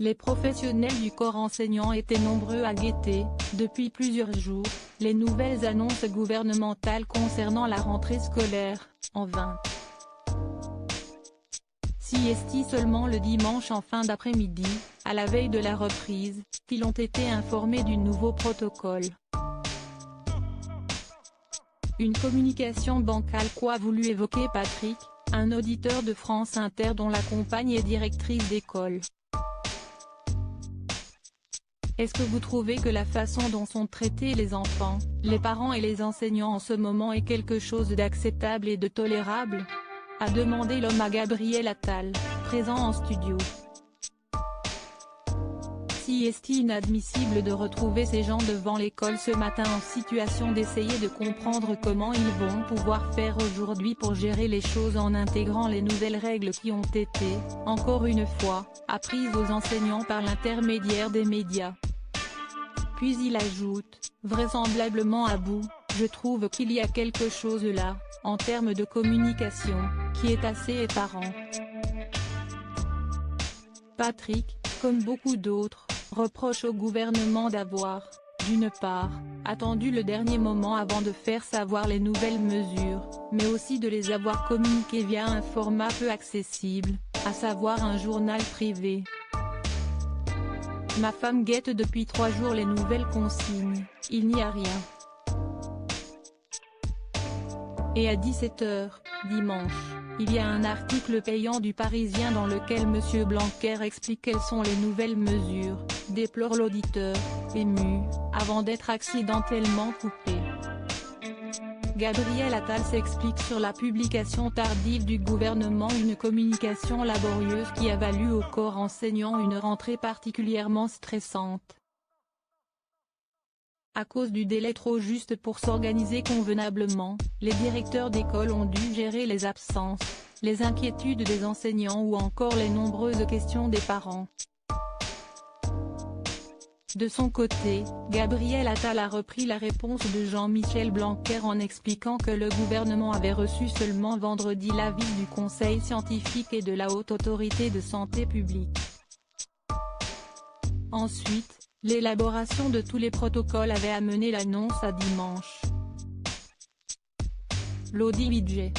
Les professionnels du corps enseignant étaient nombreux à guetter, depuis plusieurs jours, les nouvelles annonces gouvernementales concernant la rentrée scolaire, en vain. Siesti seulement le dimanche en fin d'après-midi, à la veille de la reprise, qu'ils ont été informés du nouveau protocole. Une communication bancale qu'a voulu évoquer Patrick, un auditeur de France Inter dont la compagne est directrice d'école. Est-ce que vous trouvez que la façon dont sont traités les enfants, les parents et les enseignants en ce moment est quelque chose d'acceptable et de tolérable ? A demandé l'homme à Gabriel Attal, présent en studio. Si est inadmissible de retrouver ces gens devant l'école ce matin en situation d'essayer de comprendre comment ils vont pouvoir faire aujourd'hui pour gérer les choses en intégrant les nouvelles règles qui ont été, encore une fois, apprises aux enseignants par l'intermédiaire des médias. Puis il ajoute, vraisemblablement à bout, je trouve qu'il y a quelque chose là, en termes de communication, qui est assez effarant. Patrick, comme beaucoup d'autres, reproche au gouvernement d'avoir, d'une part, attendu le dernier moment avant de faire savoir les nouvelles mesures, mais aussi de les avoir communiquées via un format peu accessible, à savoir un journal privé. Ma femme guette depuis 3 jours les nouvelles consignes, il n'y a rien. Et à 17h, dimanche, il y a un article payant du Parisien dans lequel M. Blanquer explique quelles sont les nouvelles mesures, déplore l'auditeur, ému, avant d'être accidentellement coupé. Gabriel Attal s'explique sur la publication tardive du gouvernement, une communication laborieuse qui a valu au corps enseignant une rentrée particulièrement stressante. À cause du délai trop juste pour s'organiser convenablement, les directeurs d'école ont dû gérer les absences, les inquiétudes des enseignants ou encore les nombreuses questions des parents. De son côté, Gabriel Attal a repris la réponse de Jean-Michel Blanquer en expliquant que le gouvernement avait reçu seulement vendredi l'avis du Conseil scientifique et de la Haute Autorité de Santé publique. Ensuite, l'élaboration de tous les protocoles avait amené l'annonce à dimanche. Lodi Budget.